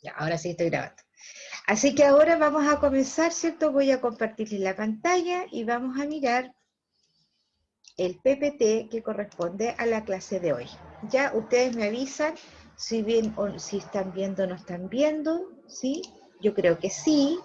Ya, ahora sí estoy grabando. Así que ahora vamos a comenzar, ¿cierto? Voy a compartirles la pantalla y vamos a mirar el PPT que corresponde a la clase de hoy. Ya ustedes me avisan si bien o si están viendo o no están viendo, ¿sí? Yo creo que sí,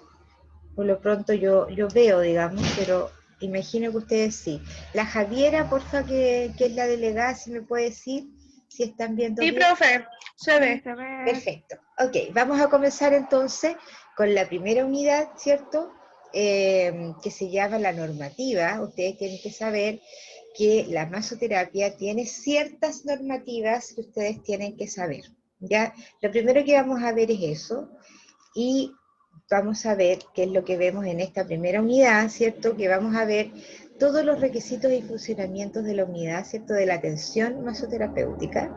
por lo pronto yo veo, digamos, pero imagino que ustedes sí. La Javiera, porfa, que es la delegada, si me puede decir si están viendo Sí, bien. profe, se ve. Perfecto. Ok, vamos a comenzar entonces con la primera unidad, ¿cierto? Que se llama la normativa. Ustedes tienen que saber que la masoterapia tiene ciertas normativas que ustedes tienen que saber, ¿ya? Lo primero que vamos a ver es eso, y vamos a ver qué es lo que vemos en esta primera unidad, ¿cierto? Que vamos a ver todos los requisitos y funcionamientos de la unidad, ¿cierto? De la atención masoterapéutica.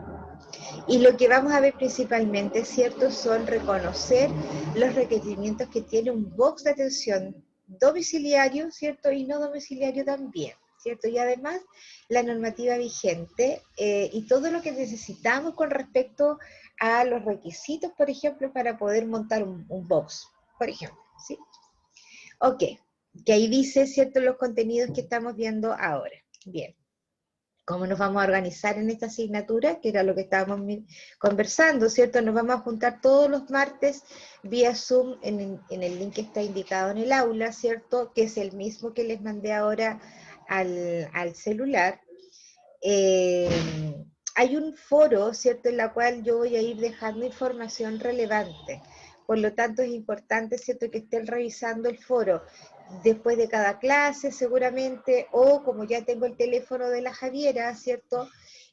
Y lo que vamos a ver principalmente, ¿cierto?, son reconocer los requerimientos que tiene un box de atención domiciliario, ¿cierto?, y no domiciliario también, ¿cierto? Y además la normativa vigente y todo lo que necesitamos con respecto a los requisitos, por ejemplo, para poder montar un box, por ejemplo, ¿sí? Ok, que ahí dice, ¿cierto?, los contenidos que estamos viendo ahora. Bien. ¿Cómo nos vamos a organizar en esta asignatura? Que era lo que estábamos conversando, ¿cierto? Nos vamos a juntar todos los martes vía Zoom en el link que está indicado en el aula, ¿cierto? Que es el mismo que les mandé ahora al celular. Hay un foro, ¿cierto?, en la cual yo voy a ir dejando información relevante. Por lo tanto, es importante, ¿cierto?, que estén revisando el foro después de cada clase, seguramente, o como ya tengo el teléfono de la Javiera, ¿cierto?,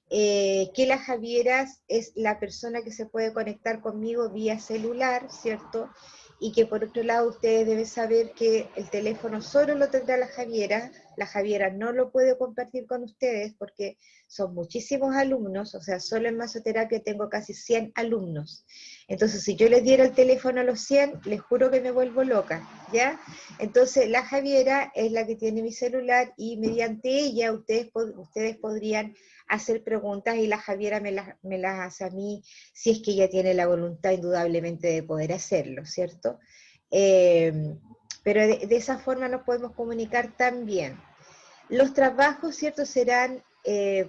que la Javiera es la persona que se puede conectar conmigo vía celular, ¿cierto?, y que por otro lado ustedes deben saber que el teléfono solo lo tendrá la Javiera no lo puede compartir con ustedes porque son muchísimos alumnos, o sea, solo en masoterapia tengo casi 100 alumnos. Entonces, si yo les diera el teléfono a los 100, les juro que me vuelvo loca, ¿ya? Entonces, la Javiera es la que tiene mi celular y mediante ella ustedes podrían hacer preguntas y la Javiera me las hace a mí si es que ella tiene la voluntad indudablemente de poder hacerlo, ¿cierto? Pero de esa forma nos podemos comunicar también. Los trabajos, ¿cierto?, serán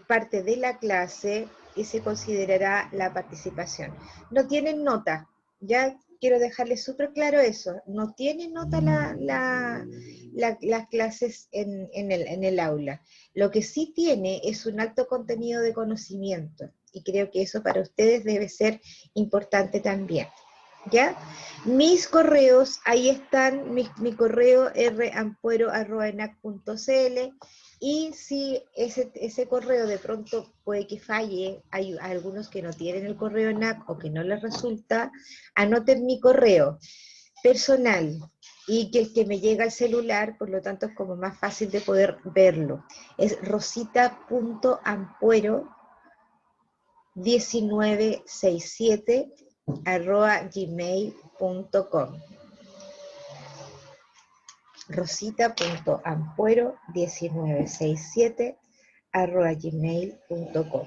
parte de la clase y se considerará la participación. No tienen nota, ya quiero dejarles súper claro eso, no tienen nota las clases en el aula. Lo que sí tiene es un alto contenido de conocimiento y creo que eso para ustedes debe ser importante también. ¿Ya? Mis correos, ahí están, mi correo rampuero@enac.cl, y si ese correo de pronto puede que falle, hay algunos que no tienen el correo ENAC o que no les resulta, anoten mi correo personal y que el que me llega al celular, por lo tanto es como más fácil de poder verlo. Es rosita.ampuero1967@gmail.com. rosita.ampuero1967@gmail.com.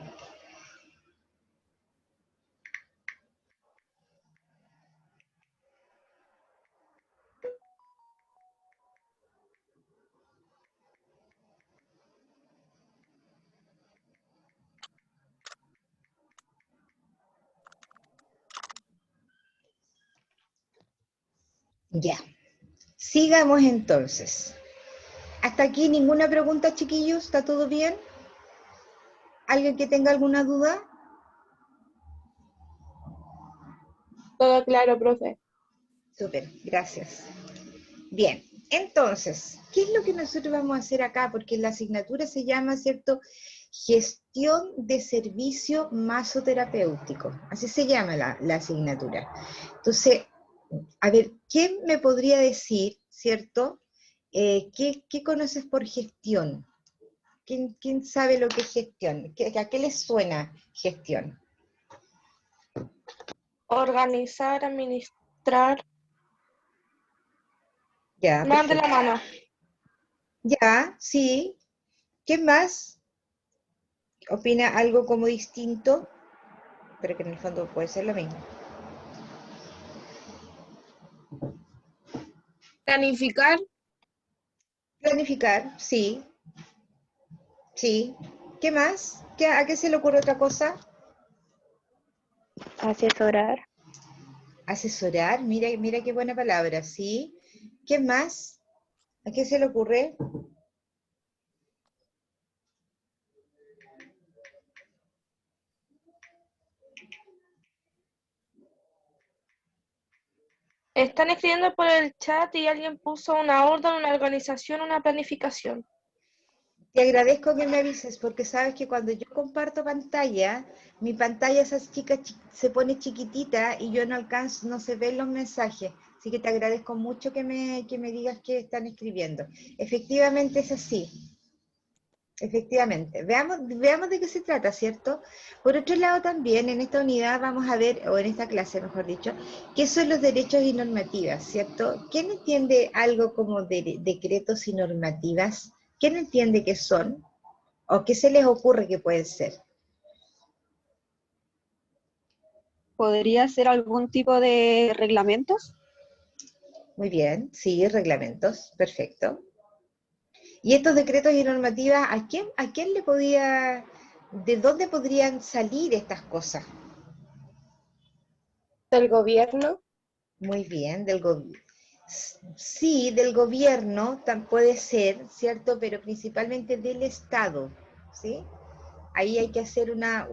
Ya, sigamos entonces. Hasta aquí ninguna pregunta, chiquillos, ¿está todo bien? ¿Alguien que tenga alguna duda? Todo claro, profe. Súper, gracias. Bien, entonces, ¿qué es lo que nosotros vamos a hacer acá? Porque la asignatura se llama, ¿cierto?, Gestión de Servicio Masoterapéutico. Así se llama la asignatura. Entonces, a ver, ¿quién me podría decir, ¿cierto? ¿Qué conoces por gestión? ¿Quién sabe lo que es gestión? ¿A qué les suena gestión? Organizar, administrar. Ya, Me dan de la perfecto. mano. Ya, sí. ¿Qué más? ¿Opina algo como distinto? Pero que en el fondo puede ser lo mismo. Planificar. Planificar, sí, sí. ¿Qué más? ¿A qué se le ocurre otra cosa? Asesorar. Asesorar, mira, mira qué buena palabra, ¿sí? ¿Qué más? ¿A qué se le ocurre? Están escribiendo por el chat y alguien puso una orden, una organización, una planificación. Te agradezco que me avises porque sabes que cuando yo comparto pantalla, mi pantalla esas chicas se pone chiquitita y yo no alcanzo, no se ven los mensajes. Así que te agradezco mucho que me digas que están escribiendo. Efectivamente es así. Efectivamente. Veamos de qué se trata, ¿cierto? Por otro lado también, en esta unidad vamos a ver, o en esta clase mejor dicho, qué son los derechos y normativas, ¿cierto? ¿Quién entiende algo como decretos y normativas? ¿Quién entiende qué son? ¿O qué se les ocurre que pueden ser? ¿Podría ser algún tipo de reglamentos? Muy bien, sí, reglamentos, perfecto. ¿Y estos decretos y normativas, a quién le podía, de dónde podrían salir estas cosas? Del gobierno. Muy bien, del gobierno. Sí, del gobierno puede ser, ¿cierto? Pero principalmente del Estado, ¿sí? Ahí hay que hacer una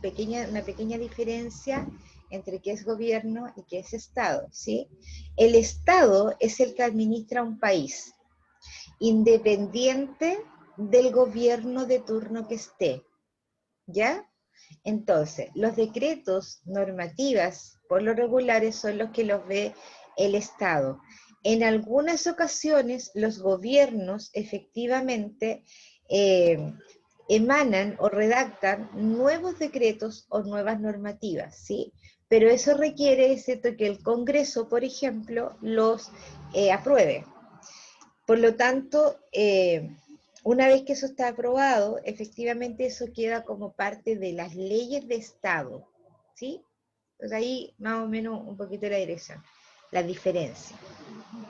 pequeña diferencia entre qué es gobierno y qué es Estado, ¿sí? El Estado es el que administra un país, independiente del gobierno de turno que esté, ¿ya? Entonces, los decretos normativas, por lo regulares, son los que los ve el Estado. En algunas ocasiones, los gobiernos efectivamente emanan o redactan nuevos decretos o nuevas normativas, ¿sí? Pero eso requiere, ¿cierto?, que el Congreso, por ejemplo, los apruebe. Por lo tanto, una vez que eso está aprobado, efectivamente eso queda como parte de las leyes de Estado, ¿sí? Entonces ahí más o menos un poquito la dirección, la diferencia.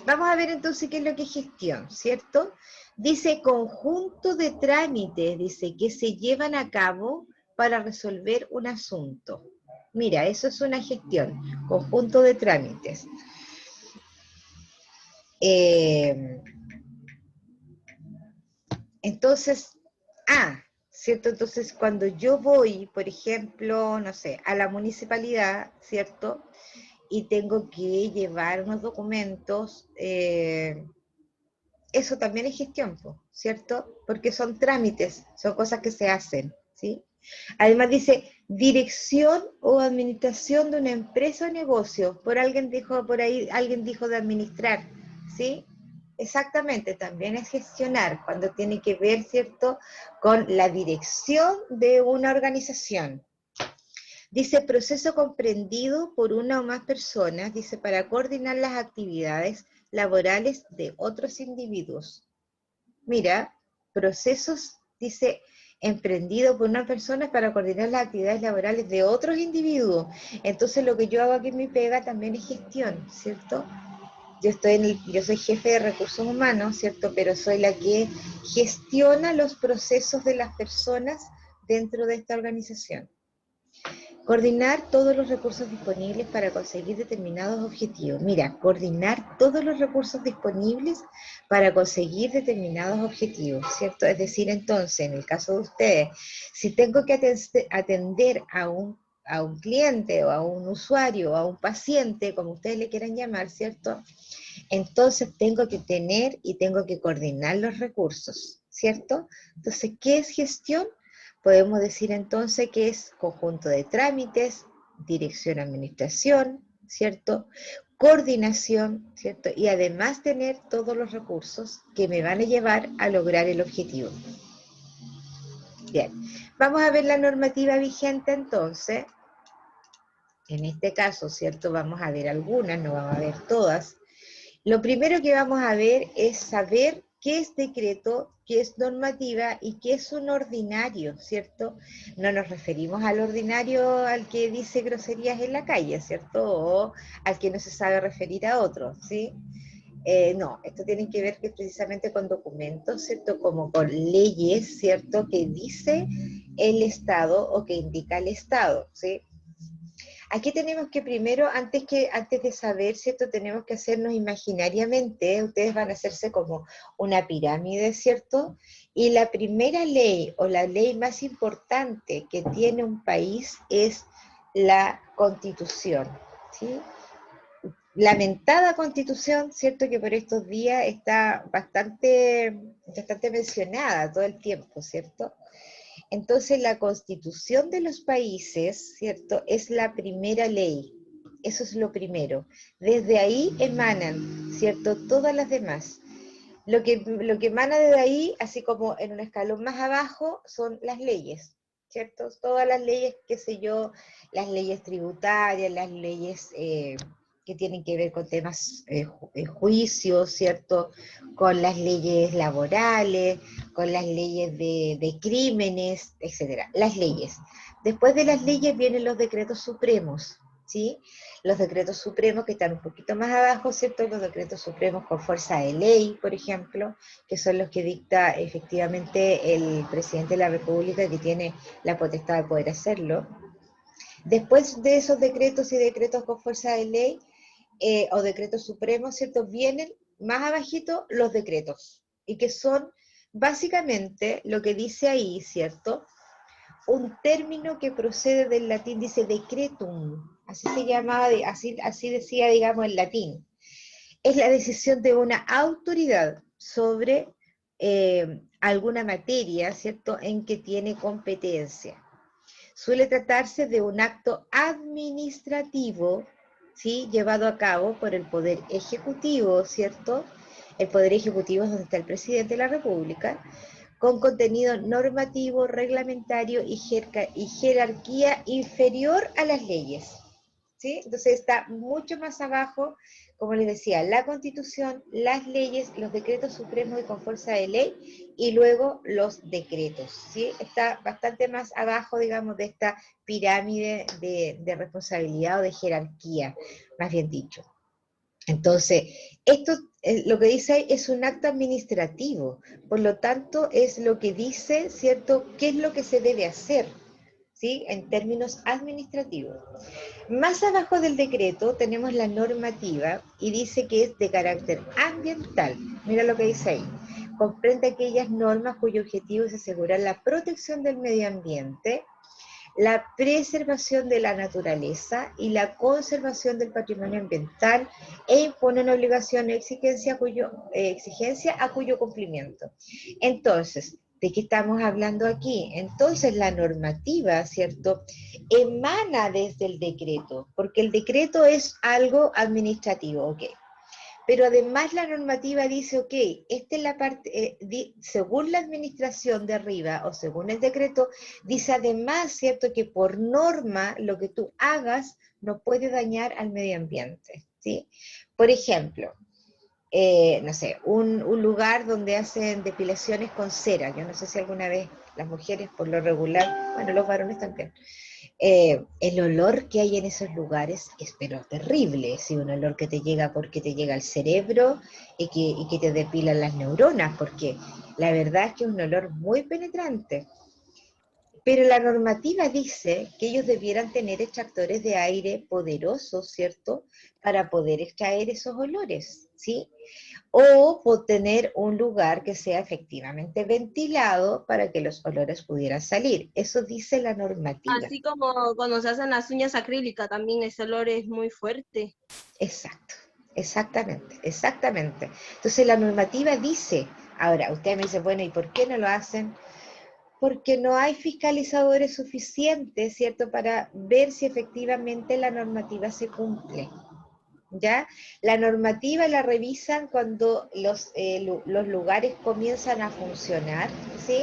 Vamos a ver entonces qué es lo que es gestión, ¿cierto? Dice conjunto de trámites, dice, que se llevan a cabo para resolver un asunto. Mira, eso es una gestión, conjunto de trámites. Entonces, ¿cierto? Entonces, cuando yo voy, por ejemplo, no sé, a la municipalidad, ¿cierto? Y tengo que llevar unos documentos, eso también es gestión, ¿cierto? Porque son trámites, son cosas que se hacen, ¿sí? Además dice, dirección o administración de una empresa o negocio. Por ahí alguien dijo de administrar, ¿sí? Exactamente, también es gestionar, cuando tiene que ver, ¿cierto?, con la dirección de una organización. Dice, proceso comprendido por una o más personas, dice, para coordinar las actividades laborales de otros individuos. Mira, procesos, dice, emprendido por una persona para coordinar las actividades laborales de otros individuos. Entonces lo que yo hago aquí en mi pega también es gestión, ¿cierto? Yo soy jefe de recursos humanos, ¿cierto? Pero soy la que gestiona los procesos de las personas dentro de esta organización. Coordinar todos los recursos disponibles para conseguir determinados objetivos. Mira, coordinar todos los recursos disponibles para conseguir determinados objetivos, ¿cierto? Es decir, entonces, en el caso de ustedes, si tengo que atender a un cliente o a un usuario o a un paciente, como ustedes le quieran llamar, ¿cierto? Entonces tengo que tener y tengo que coordinar los recursos, ¿cierto? Entonces, ¿qué es gestión? Podemos decir entonces que es conjunto de trámites, dirección administración, ¿cierto? Coordinación, ¿cierto? Y además tener todos los recursos que me van a llevar a lograr el objetivo. Bien, vamos a ver la normativa vigente entonces. En este caso, ¿cierto? Vamos a ver algunas, no vamos a ver todas. Lo primero que vamos a ver es saber qué es decreto, qué es normativa y qué es un ordinario, ¿cierto? No nos referimos al ordinario al que dice groserías en la calle, ¿cierto? O al que no se sabe referir a otro, ¿sí? No, esto tiene que ver que precisamente con documentos, ¿cierto? Como con leyes, ¿cierto? Que dice el Estado o que indica el Estado, ¿sí? Aquí tenemos que primero, antes de saber, ¿cierto? Tenemos que hacernos imaginariamente, ustedes van a hacerse como una pirámide, ¿cierto? Y la primera ley o la ley más importante que tiene un país es la Constitución, ¿sí? Lamentada Constitución, ¿cierto? Que por estos días está bastante mencionada todo el tiempo, ¿cierto? Entonces, la constitución de los países, ¿cierto?, es la primera ley. Eso es lo primero. Desde ahí emanan, ¿cierto?, todas las demás. Lo que emana de ahí, así como en un escalón más abajo, son las leyes, ¿cierto? Todas las leyes, qué sé yo, las leyes tributarias, las leyes que tienen que ver con temas juicios, ¿cierto? Con las leyes laborales, con las leyes de crímenes, etcétera. Las leyes. Después de las leyes vienen los decretos supremos, ¿sí? Los decretos supremos que están un poquito más abajo, ¿cierto? Los decretos supremos con fuerza de ley, por ejemplo, que son los que dicta efectivamente el presidente de la República, que tiene la potestad de poder hacerlo. Después de esos decretos y decretos con fuerza de ley, o decretos supremos, ¿cierto? Vienen más abajito los decretos, y que son básicamente lo que dice ahí, ¿cierto? Un término que procede del latín, dice decretum, así se llamaba, así decía, digamos, en latín. Es la decisión de una autoridad sobre alguna materia, ¿cierto?, en que tiene competencia. Suele tratarse de un acto administrativo, ¿sí?, llevado a cabo por el Poder Ejecutivo, ¿cierto? El Poder Ejecutivo es donde está el presidente de la República, con contenido normativo, reglamentario y jerarquía inferior a las leyes, ¿sí? Entonces está mucho más abajo, como les decía, la Constitución, las leyes, los decretos supremos y con fuerza de ley, y luego los decretos, ¿sí? Está bastante más abajo, digamos, de esta pirámide de responsabilidad o de jerarquía, más bien dicho. Entonces, esto, lo que dice ahí es un acto administrativo, por lo tanto es lo que dice, ¿cierto?, qué es lo que se debe hacer, ¿sí?, en términos administrativos. Más abajo del decreto tenemos la normativa y dice que es de carácter ambiental. Mira lo que dice ahí. Comprende aquellas normas cuyo objetivo es asegurar la protección del medio ambiente, la preservación de la naturaleza y la conservación del patrimonio ambiental, e imponen obligaciones exigencia a cuyo cumplimiento. Entonces, ¿de qué estamos hablando aquí? Entonces, la normativa, ¿cierto?, emana desde el decreto, porque el decreto es algo administrativo, ¿ok? Pero además la normativa dice, ok, esta es la parte, según la administración de arriba o según el decreto, dice además, ¿cierto?, que por norma lo que tú hagas no puede dañar al medio ambiente, ¿sí? Por ejemplo, no sé, un lugar donde hacen depilaciones con cera. Yo no sé si alguna vez las mujeres por lo regular, bueno, los varones también, el olor que hay en esos lugares es pero terrible, ¿sí? Un olor que te llega porque te llega al cerebro y que te depilan las neuronas, porque la verdad es que es un olor muy penetrante. Pero la normativa dice que ellos debieran tener extractores de aire poderosos, ¿cierto?, para poder extraer esos olores, ¿sí? O tener un lugar que sea efectivamente ventilado para que los olores pudieran salir. Eso dice la normativa. Así como cuando se hacen las uñas acrílicas, también ese olor es muy fuerte. Exacto, exactamente. Entonces la normativa dice, ahora usted me dice, bueno, ¿y por qué no lo hacen? Porque no hay fiscalizadores suficientes, ¿cierto?, para ver si efectivamente la normativa se cumple. ¿Ya? La normativa la revisan cuando los lugares comienzan a funcionar, ¿sí?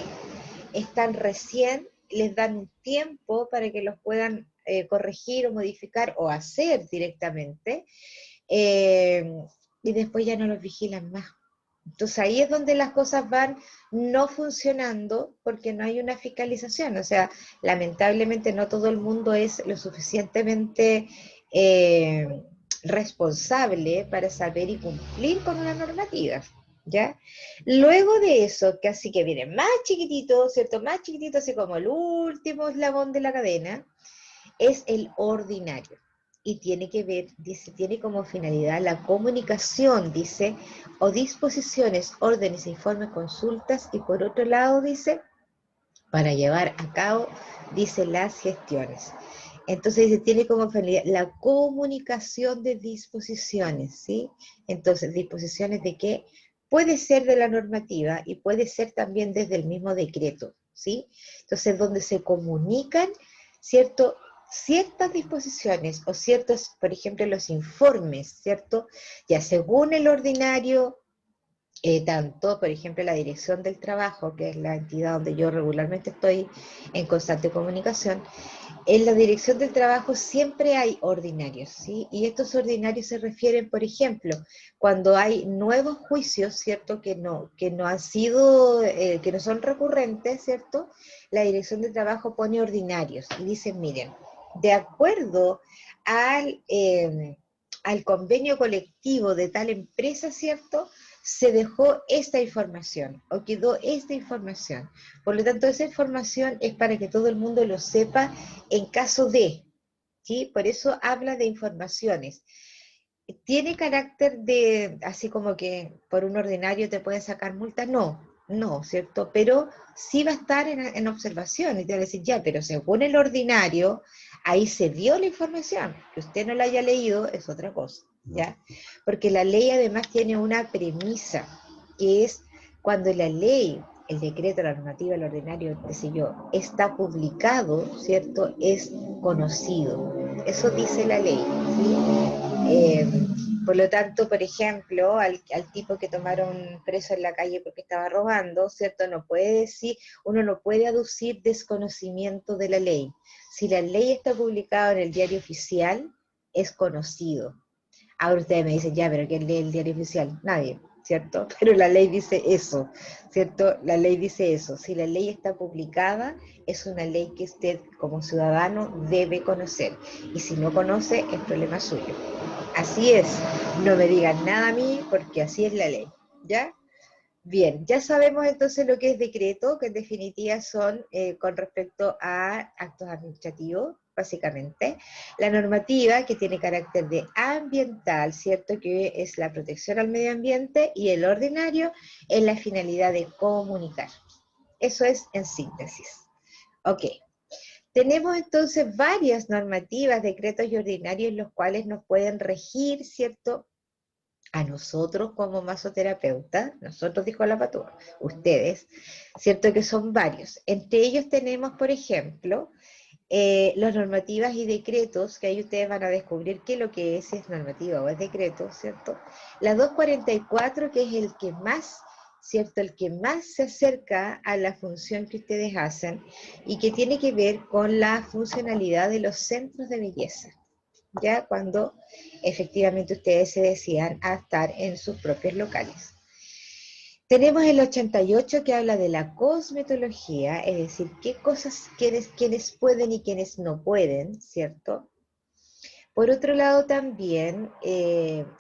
Están recién, les dan un tiempo para que los puedan corregir o modificar o hacer directamente, eh, y después ya no los vigilan más. Entonces ahí es donde las cosas van no funcionando porque no hay una fiscalización. O sea, lamentablemente no todo el mundo es lo suficientemente responsable para saber y cumplir con una normativa, ¿ya? Luego de eso, que así que viene más chiquitito, ¿cierto? Más chiquitito, así como el último eslabón de la cadena, es el ordinario. Y tiene que ver, dice, tiene como finalidad la comunicación, dice, o disposiciones, órdenes, informes, consultas, y por otro lado, dice, para llevar a cabo, dice, las gestiones. Entonces dice, tiene como finalidad la comunicación de disposiciones, ¿sí? Entonces, disposiciones de qué puede ser de la normativa y puede ser también desde el mismo decreto, ¿sí? Entonces, donde se comunican, ¿cierto? Ciertas disposiciones o ciertos, por ejemplo, los informes, ¿cierto? Ya según el ordinario, tanto, por ejemplo, la Dirección del Trabajo, que es la entidad donde yo regularmente estoy en constante comunicación, en la Dirección del Trabajo siempre hay ordinarios, ¿sí? Y estos ordinarios se refieren, por ejemplo, cuando hay nuevos juicios, ¿cierto? Que no han sido, que no son recurrentes, ¿cierto? La Dirección del Trabajo pone ordinarios y dice, miren, de acuerdo al convenio colectivo de tal empresa, ¿cierto? Se dejó esta información o quedó esta información. Por lo tanto, esa información es para que todo el mundo lo sepa en caso de, ¿sí? Por eso habla de informaciones. ¿Tiene carácter de, así como que por un ordinario te pueden sacar multa? No, no, ¿cierto? Pero sí va a estar en observación y te va a decir, ya, pero según el ordinario, ahí se dio la información. Que usted no la haya leído es otra cosa, ¿ya? Porque la ley además tiene una premisa, que es cuando la ley, el decreto, la normativa, el ordinario, qué sé yo, está publicado, ¿cierto? Es conocido. Eso dice la ley, ¿sí? Por lo tanto, por ejemplo, al tipo que tomaron preso en la calle porque estaba robando, ¿cierto? No puede decir, uno no puede aducir desconocimiento de la ley. Si la ley está publicada en el diario oficial, es conocido. Ahora ustedes me dicen, ya, pero ¿quién lee el diario oficial? Nadie, ¿cierto? Pero la ley dice eso, ¿cierto? La ley dice eso. Si la ley está publicada, es una ley que usted como ciudadano debe conocer. Y si no conoce, es problema suyo. Así es. No me digan nada a mí, porque así es la ley, ¿ya? Bien, ya sabemos entonces lo que es decreto, que en definitiva son con respecto a actos administrativos, básicamente. La normativa, que tiene carácter de ambiental, ¿cierto? Que es la protección al medio ambiente, y el ordinario es la finalidad de comunicar. Eso es en síntesis. Ok. Tenemos entonces varias normativas, decretos y ordinarios, los cuales nos pueden regir, ¿cierto? A nosotros como masoterapeutas, nosotros dijo la patúa, ustedes, cierto que son varios. Entre ellos tenemos, por ejemplo, las normativas y decretos, que ahí ustedes van a descubrir qué es lo que es, si es normativa o es decreto, ¿cierto? La 244, que es el que más, ¿cierto? El que más se acerca a la función que ustedes hacen y que tiene que ver con la funcionalidad de los centros de belleza, ya cuando efectivamente ustedes se decidan a estar en sus propios locales. Tenemos el 88 que habla de la cosmetología, es decir, qué cosas quienes pueden y quienes no pueden, ¿cierto? Por otro lado también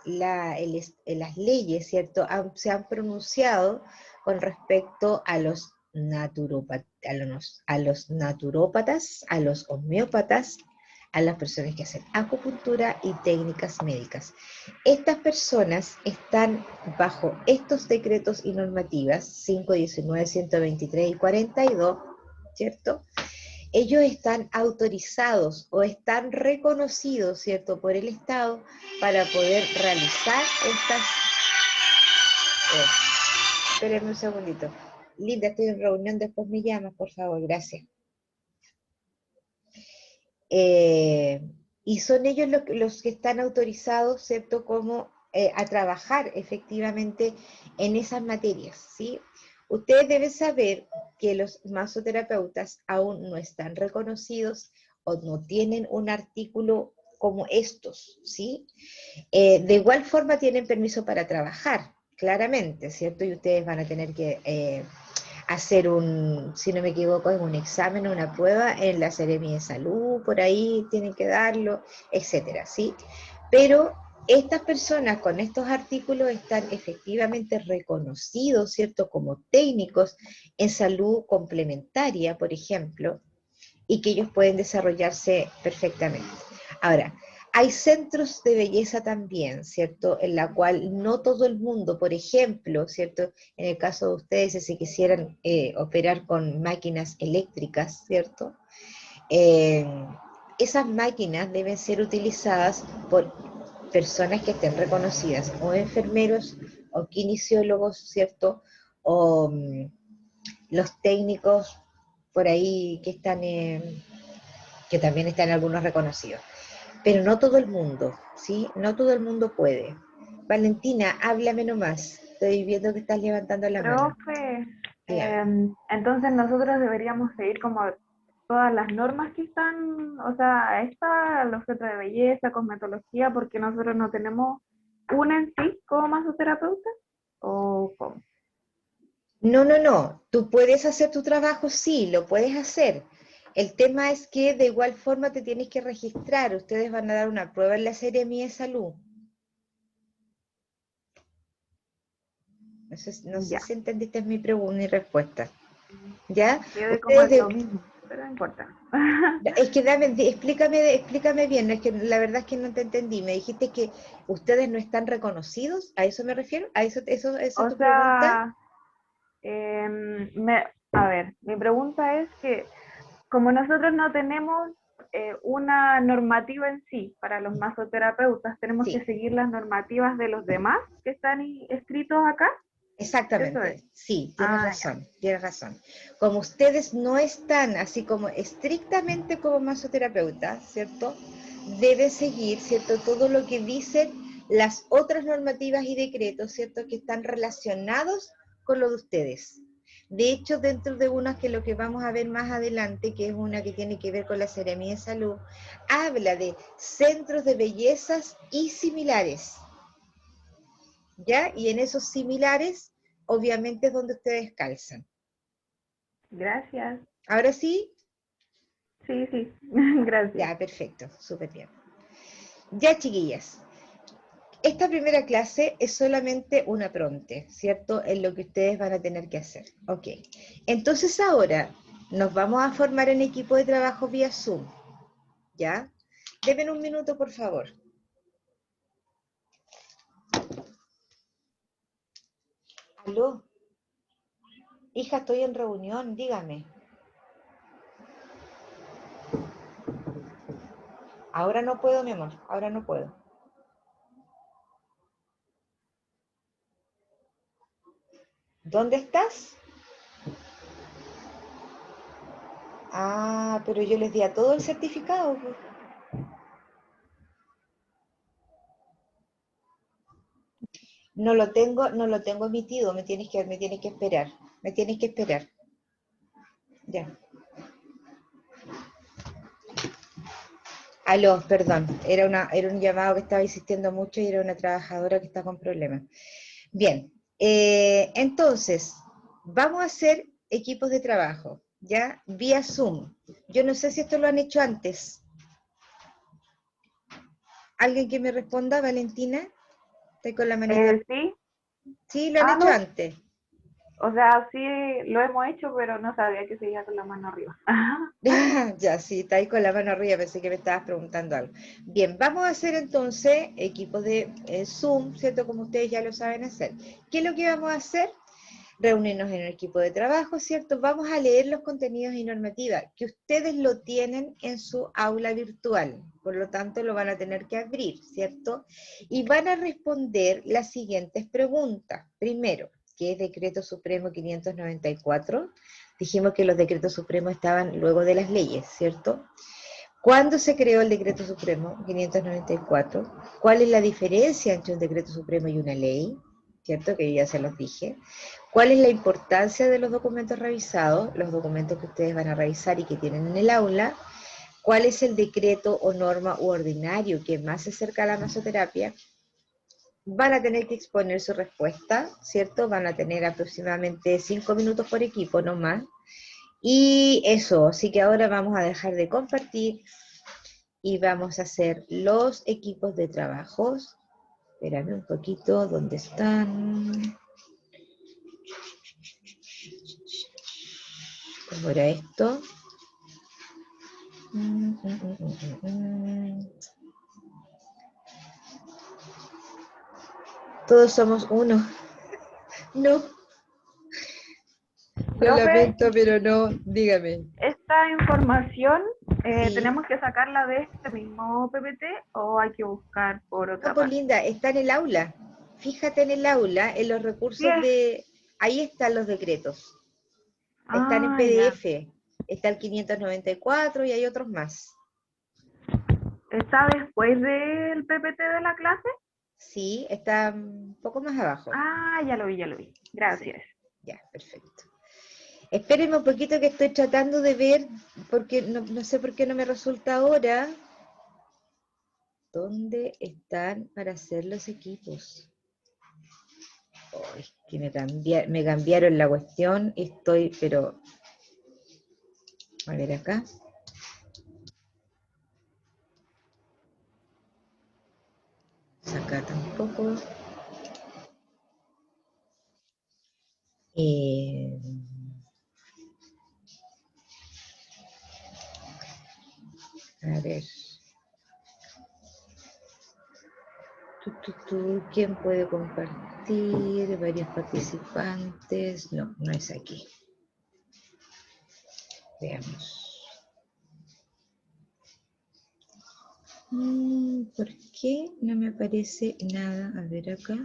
las leyes, ¿cierto? Se han pronunciado con respecto a los naturópatas, a los homeópatas, a las personas que hacen acupuntura y técnicas médicas. Estas personas están bajo estos decretos y normativas 5, 19, 123 y 42, ¿cierto? Ellos están autorizados o están reconocidos, ¿cierto?, por el Estado para poder realizar estas... espérenme un segundito. Linda, estoy en reunión, después me llamas, por favor, gracias. Y son ellos los que están autorizados, ¿cierto?, como a trabajar efectivamente en esas materias, ¿sí? Ustedes deben saber que los masoterapeutas aún no están reconocidos o no tienen un artículo como estos, ¿sí? De igual forma tienen permiso para trabajar, claramente, ¿cierto? Y ustedes van a tener que hacer si no me equivoco, un examen, una prueba en la Seremi de Salud, por ahí tienen que darlo, etcétera, ¿sí? Pero estas personas con estos artículos están efectivamente reconocidos, ¿cierto?, como técnicos en salud complementaria, por ejemplo, y que ellos pueden desarrollarse perfectamente. Ahora, hay centros de belleza también, ¿cierto?, en la cual no todo el mundo, por ejemplo, ¿cierto?, en el caso de ustedes, si se quisieran operar con máquinas eléctricas, ¿cierto?, esas máquinas deben ser utilizadas por personas que estén reconocidas, o enfermeros, o kinesiólogos, ¿cierto?, o los técnicos por ahí que están, que también están algunos reconocidos. Pero no todo el mundo, ¿sí? No todo el mundo puede. Valentina, háblame nomás. Estoy viendo que estás levantando la mano. Profe, Dígame. entonces nosotros deberíamos seguir como todas las normas que están, o sea, los centros de belleza, cosmetología, porque nosotros no tenemos una en sí como masoterapeuta, o cómo. No, no, no. Tú puedes hacer tu trabajo, sí, lo puedes hacer. El tema es que de igual forma te tienes que registrar. Ustedes van a dar una prueba en la Seremía de Salud. No sé Ya, si entendiste mi pregunta, mi respuesta. ¿Ya? quede como Ustedes en lo mismo, pero no importa. es que explícame bien, es que la verdad es que no te entendí. Me dijiste que ustedes no están reconocidos, ¿a eso me refiero? ¿A eso es O tu pregunta? sea, a ver, mi pregunta es que como nosotros no tenemos una normativa en sí para los masoterapeutas, tenemos que Sí, seguir las normativas de los demás que están escritos acá. Eso es. exactamente, sí, tienes Ah, ya. razón, tienes razón. Como ustedes no están así como estrictamente como masoterapeutas, ¿cierto? Deben seguir, ¿cierto? Todo lo que dicen las otras normativas y decretos, ¿cierto? Que están relacionados con lo de ustedes. De hecho, dentro de unas que lo que vamos a ver más adelante, que es una que tiene que ver con la Seremía de Salud, habla de centros de bellezas y similares, ¿ya? Y en esos similares, obviamente es donde ustedes calzan. Gracias. Ahora sí, Sí, sí. Gracias. ya, perfecto, súper bien. Ya, chiquillas, esta primera clase es solamente una pronte, ¿cierto? En lo que ustedes van a tener que hacer. Ok. Entonces ahora nos vamos a formar en equipo de trabajo vía Zoom, ¿ya? Denme un minuto, por favor. Aló, hija, estoy en reunión, dígame. Ahora no puedo, mi amor, ahora no puedo. ¿Dónde estás? Ah, pero yo les di a todo el certificado, pues. No lo tengo emitido, me tienes que esperar. Me tienes que esperar. Ya. Aló, perdón, era un llamado que estaba insistiendo mucho y era una trabajadora que está con problemas. Bien, entonces, vamos a hacer equipos de trabajo, ¿ya? Vía Zoom. Yo no sé si esto lo han hecho antes. ¿Alguien que me responda, Valentina? Estoy con la manito. Sí. Sí, lo han Ah, hecho no. antes. O sea, sí lo hemos hecho, pero no sabía que seguía con la mano arriba. Ya, sí, está ahí con la mano arriba, pensé que me estabas preguntando algo. Bien, vamos a hacer entonces equipos de Zoom, ¿cierto? Como ustedes ya lo saben hacer. ¿Qué es lo que vamos a hacer? Reunirnos en un equipo de trabajo, ¿cierto? Vamos a leer los contenidos y normativas, que ustedes lo tienen en su aula virtual, por lo tanto lo van a tener que abrir, ¿cierto? Y van a responder las siguientes preguntas. Primero, ¿qué es Decreto Supremo 594? Dijimos que los decretos supremos estaban luego de las leyes, ¿cierto? ¿Cuándo se creó el Decreto Supremo 594? ¿Cuál es la diferencia entre un decreto supremo y una ley? ¿Cierto? Que ya se los dije. ¿Cuál es la importancia de los documentos revisados? Los documentos que ustedes van a revisar y que tienen en el aula. ¿Cuál es el decreto o norma u ordinario que más se acerca a la masoterapia? Van a tener que exponer su respuesta, ¿cierto? Van a tener aproximadamente 5 minutos por equipo, no más. Y eso, así que ahora vamos a dejar de compartir y vamos a hacer los equipos de trabajos Espérame un poquito, ¿dónde están? ¿Cómo era esto? Todos somos uno. No, lo Profe, lamento, pero no, dígame. ¿esta información Sí. tenemos que sacarla de este mismo PPT o hay que buscar por otra No, pues parte? linda, está en el aula. Fíjate en el aula, en los recursos Sí. de... Ahí están los decretos. Están en Ah, ya. PDF. Está el 594 y hay otros más. ¿Está después del PPT de la clase? Sí, está un poco más abajo. Ah, ya lo vi, ya lo vi. Gracias. Ya, perfecto. Espérenme un poquito que estoy tratando de ver, porque no sé por qué no me resulta ahora. ¿Dónde están para hacer los equipos? Oh, es que me cambiaron la cuestión, estoy, pero... A ver acá. Acá tampoco. A ver. ¿Quién puede compartir? Varios participantes. No, no es aquí. Veamos. ¿Por qué no me aparece nada? A ver acá.